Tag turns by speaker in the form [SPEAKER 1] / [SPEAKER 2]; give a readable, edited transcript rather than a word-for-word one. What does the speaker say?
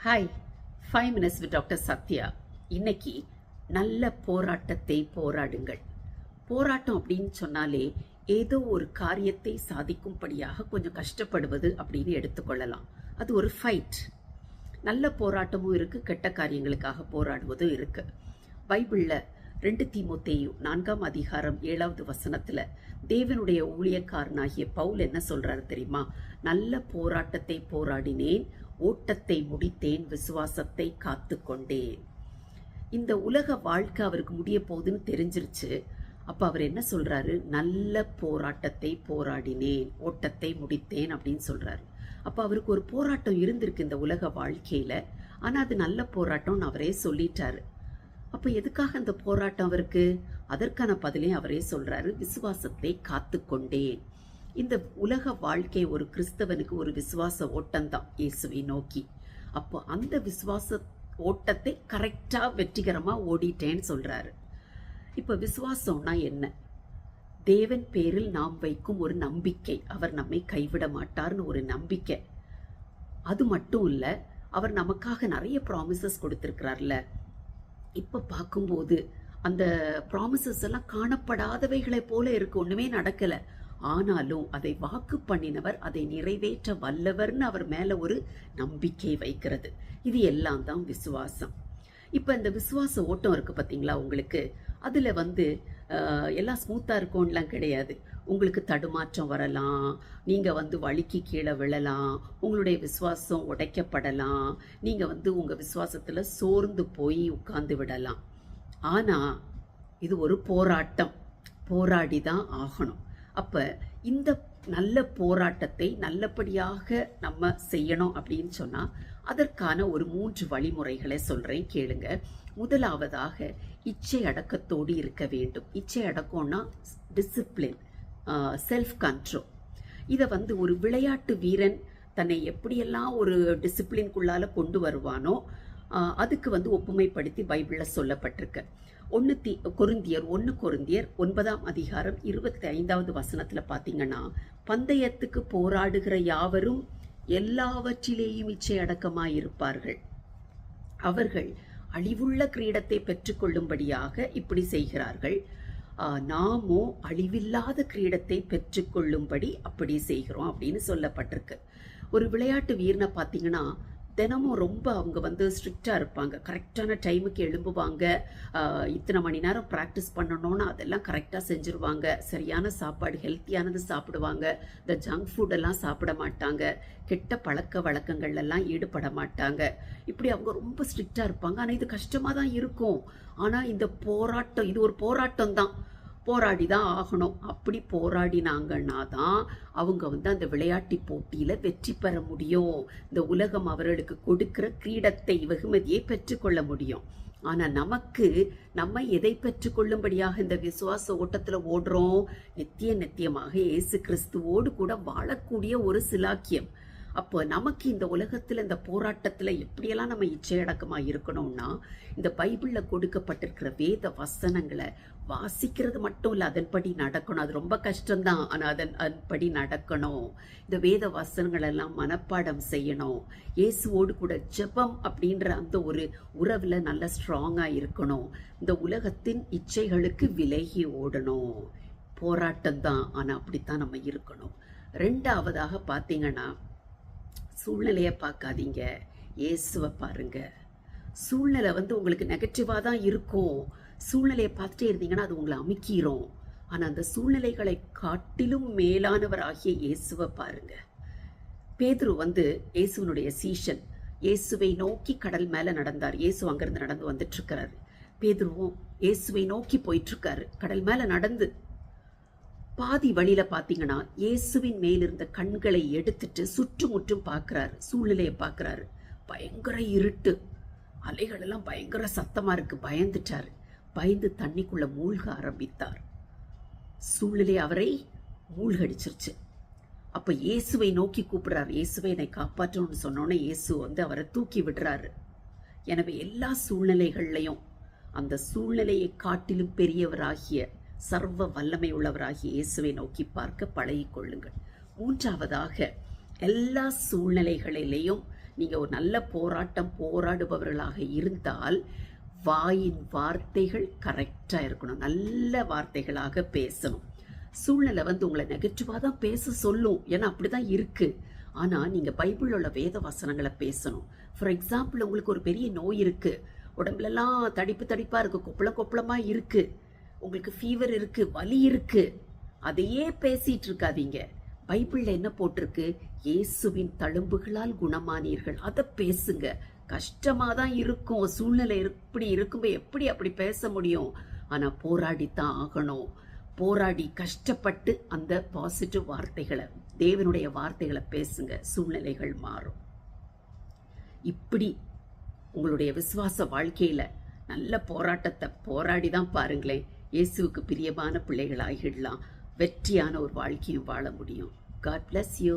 [SPEAKER 1] Hi, 5 minutes with doctor Sathya. இன்னைக்கு நல்ல போராட்டத்தை போராடுங்கள். போராட்டம் அப்படின்னு சொன்னாலே ஏதோ ஒரு காரியத்தை சாதிக்கும்படியாக கொஞ்சம் கஷ்டப்படுவது அப்படின்னு எடுத்துக்கொள்ளலாம். அது ஒரு ஃபைட். நல்ல போராட்டமும் இருக்குது, கெட்ட காரியங்களுக்காக போராடுவதும் இருக்குது. பைபிளில் 2 தீமோத்தேயு 4ஆம் அதிகாரம் 7வது வசனத்தில் தேவனுடைய ஊழியக்காரனாகிய பவுல் என்ன சொல்கிறாரு தெரியுமா? நல்ல போராட்டத்தை போராடினேன், ஓட்டத்தை முடித்தேன், விசுவாசத்தை காத்து கொண்டேன். இந்த உலக வாழ்க்கை அவருக்கு முடிய போகுதுன்னு தெரிஞ்சிருச்சு. அப்போ அவர் என்ன சொல்கிறாரு? நல்ல போராட்டத்தை போராடினேன், ஓட்டத்தை முடித்தேன் அப்படின்னு சொல்கிறாரு. அப்போ அவருக்கு ஒரு போராட்டம் இருந்திருக்கு இந்த உலக வாழ்க்கையில். ஆனால் அது நல்ல போராட்டம்னு அவரே சொல்லிட்டாரு. அப்போ எதுக்காக அந்த போராட்டம் அவருக்கு? அதற்கான பதிலையும் அவரே சொல்கிறாரு, விசுவாசத்தை காத்து கொண்டேன். இந்த உலக வாழ்க்கை ஒரு கிறிஸ்தவனுக்கு ஒரு விசுவாச ஓட்டம்தான், இயேசுவை நோக்கி. அப்போ அந்த விசுவாச ஓட்டத்தை கரெக்டாக வெற்றிகரமாக ஓடிட்டேன்னு சொல்கிறாரு. இப்போ விசுவாசம்னா என்ன? தேவன் பேரில் நாம் வைக்கும் ஒரு நம்பிக்கை. அவர் நம்மை கைவிட மாட்டார்னு ஒரு நம்பிக்கை. அது மட்டும் இல்லை, அவர் நமக்காக நிறைய ப்ராமிசஸ் கொடுத்துருக்கிறார்ல. இப்போ பார்க்கும்போது அந்த ப்ராமிசஸ் எல்லாம் காணப்படாதவைகளை போல இருக்கு, ஒன்றுமே நடக்கலை. ஆனாலும் அதை வாக்கு பண்ணினவர் அதை நிறைவேற்ற வல்லவர்னு அவர் மேலே ஒரு நம்பிக்கை வைக்கிறது. இது எல்லாம் தான் விசுவாசம். இப்போ இந்த விசுவாச ஓட்டம் இருக்குது பார்த்தீங்களா உங்களுக்கு? அதில் எல்லாம் ஸ்மூத்தாக இருக்கும்லாம் கிடையாது. உங்களுக்கு தடுமாற்றம் வரலாம், நீங்கள் வலிக்கு கீழே விழலாம், உங்களுடைய விசுவாசம் உடைக்கப்படலாம், நீங்கள் உங்கள் விசுவாசத்தில் சோர்ந்து போய் உட்கார்ந்து விடலாம். ஆனால் இது ஒரு போராட்டம், போராடி தான் ஆகணும். அப்போ இந்த நல்ல போராட்டத்தை நல்லபடியாக நம்ம செய்யணும் அப்படின்னு சொன்னால் அதற்கான ஒரு 3 வழிமுறைகளை சொல்கிறேன், கேளுங்க. முதலாவதாக இச்சை அடக்கத்தோடு இருக்க வேண்டும். இச்சை அடக்கம்னா டிசிப்ளின், செல்ஃப் கண்ட்ரோல். இதை ஒரு விளையாட்டு வீரன் தன்னை எப்படியெல்லாம் ஒரு டிசிப்ளின்குள்ளால கொண்டு வருவானோ அதுக்கு ஒப்புமைப்படுத்தி பைபிளில் சொல்லப்பட்டிருக்கு. 1 கொரிந்தியர் 9ஆம் அதிகாரம் 25வது வசனத்தில் பார்த்தீங்கன்னா, பந்தயத்துக்கு போராடுகிற யாவரும் எல்லாவற்றிலேயும் இச்சை அடக்கமாயிருப்பார்கள், அவர்கள் அழிவுள்ள கிரீடத்தை பெற்றுக்கொள்ளும்படியாக இப்படி செய்கிறார்கள், நாமோ அழிவில்லாத கிரீடத்தை பெற்றுக்கொள்ளும்படி அப்படி செய்கிறோம் அப்படின்னு சொல்லப்பட்டிருக்கு. ஒரு விளையாட்டு வீரனை பார்த்தீங்கன்னா தினமும் ரொம்ப அவங்க ஸ்ட்ரிக்டாக இருப்பாங்க. கரெக்டான டைமுக்கு எழும்புவாங்க, இத்தனை மணி நேரம் ப்ராக்டிஸ் பண்ணணும்னு அதெல்லாம் கரெக்டாக செஞ்சுருவாங்க. சரியான சாப்பாடு, ஹெல்த்தியானது சாப்பிடுவாங்க. இந்த ஜங்க் ஃபுட்டெல்லாம் சாப்பிட மாட்டாங்க, கெட்ட பழக்க வழக்கங்கள்லாம் ஈடுபட மாட்டாங்க. இப்படி அவங்க ரொம்ப ஸ்ட்ரிக்டாக இருப்பாங்க. ஆனால் இது கஷ்டமாக தான் இருக்கும். ஆனால் இந்த போராட்டம், இது ஒரு போராட்டம் தான், போராடி தான் ஆகணும். அப்படி போராடினாங்கன்னா தான் அவங்க அந்த விளையாட்டு போட்டியில் வெற்றி பெற முடியும். இந்த உலகம் அவர்களுக்கு கொடுக்கிற கிரீடத்தை, வெகுமதியை பெற்றுக்கொள்ள முடியும். ஆனால் நம்ம எதை பெற்றுக்கொள்ளும்படியாக இந்த விசுவாச ஓட்டத்தில் ஓடுறோம்? நித்தியமாக இயேசு கிறிஸ்துவோடு கூட வாழக்கூடிய ஒரு சிலாக்கியம். அப்போ நமக்கு இந்த உலகத்தில் இந்த போராட்டத்தில் எப்படியெல்லாம் நம்ம இச்சையடக்கமாக இருக்கணும்னா, இந்த பைபிளில் கொடுக்கப்பட்டிருக்கிற வேத வசனங்களை வாசிக்கிறது மட்டும் இல்லை, அதன்படி நடக்கணும். அது ரொம்ப கஷ்டம்தான், ஆனால் அதன்படி நடக்கணும். இந்த வேத வசனங்களெல்லாம் மனப்பாடம் செய்யணும். இயேசுவோடு கூட ஜெபம் அப்படின்ற அந்த ஒரு உறவில் நல்ல ஸ்ட்ராங்காக இருக்கணும். இந்த உலகத்தின் இச்சைகளுக்கு விலகி ஓடணும். போராட்டம் தான், ஆனால் அப்படித்தான் நம்ம இருக்கணும். 2ஆவதாக பார்த்தீங்கன்னா, சூழ்நிலையை பார்க்காதீங்க, இயேசுவை பாருங்க. சூழ்நிலை உங்களுக்கு நெகட்டிவாக தான் இருக்கும். சூழ்நிலையை பார்த்துட்டே இருந்தீங்கன்னா அது உங்களை அமுக்கிரும். ஆனால் அந்த சூழ்நிலைகளை காட்டிலும் மேலானவராகிய இயேசுவை பாருங்க. பேதுரு இயேசுவனுடைய சீஷன். இயேசுவை நோக்கி கடல் மேலே நடந்தார். இயேசு அங்கிருந்து நடந்து வந்துட்டு இருக்கிறாரு. பேதுருவும் இயேசுவை நோக்கி போயிட்டு இருக்காரு, கடல் மேலே நடந்து. பாதி வழியில பார்த்தீங்கன்னா இயேசுவின் மேலிருந்த கண்களை எடுத்துட்டு சுற்றுமுற்றும் பார்க்கிறாரு, சூழ்நிலையை பார்க்கிறாரு. பயங்கர இருட்டு, அலைகள் எல்லாம் பயங்கர சத்தமா இருக்கு. பயந்துட்டாரு. பயந்து தண்ணிக்குள்ள மூழ்க ஆரம்பித்தார். சூழ்நிலை அவரை மூழ்கடிச்சிருச்சு. அப்ப இயேசுவை நோக்கி கூப்பிடுறாரு. இயேசுவை என்னை காப்பாற்றணும்னு சொன்னோன்னே இயேசு அவரை தூக்கி விடுறாரு. எனவே எல்லா சூழ்நிலைகள்லையும் அந்த சூழ்நிலையை காட்டிலும் பெரியவராகிய சர்வ வல்லமை உள்ளவராகிய இயேசுவை நோக்கி பார்க்க பழகிக் கொள்ளுங்கள். 3ஆவதாக, எல்லா சூழ்நிலைகளிலேயும் நீங்கள் ஒரு நல்ல போராட்டம் போராடுபவர்களாக இருந்தால் வாயின் வார்த்தைகள் கரெக்டாக இருக்கணும், நல்ல வார்த்தைகளாக பேசணும். சூழ்நிலை உங்களை நெகட்டிவாக தான் பேச சொல்லும், ஏன்னா அப்படி தான் இருக்குது. ஆனால் நீங்கள் பைபிளில் உள்ள வேத வசனங்களை பேசணும். ஃபார் எக்ஸாம்பிள், உங்களுக்கு ஒரு பெரிய நோய் இருக்குது, உடம்புலலாம் தடிப்பாக இருக்குது, கொப்பளமாக இருக்குது, உங்களுக்கு ஃபீவர் இருக்குது, வலி இருக்குது, அதையே பேசிகிட்டு இருக்காதீங்க. பைபிளில் என்ன போட்டிருக்கு? இயேசுவின் தழும்புகளால் குணமானீர்கள், அதை பேசுங்க. கஷ்டமாக தான் இருக்கும், சூழ்நிலை இப்படி இருக்கும்போது எப்படி அப்படி பேச முடியும்? ஆனால் போராடித்தான் ஆகணும். போராடி கஷ்டப்பட்டு அந்த பாசிட்டிவ் வார்த்தைகளை, தேவனுடைய வார்த்தைகளை பேசுங்க, சூழ்நிலைகள் மாறும். இப்படி உங்களுடைய விசுவாச வாழ்க்கையில நல்ல போராட்டத்தை போராடி தான் பாருங்களேன், இயேசுவுக்கு பிரியமான பிள்ளைகளாகிடலாம், வெற்றியான ஒரு வாழ்க்கையும் வாழ முடியும். God bless you.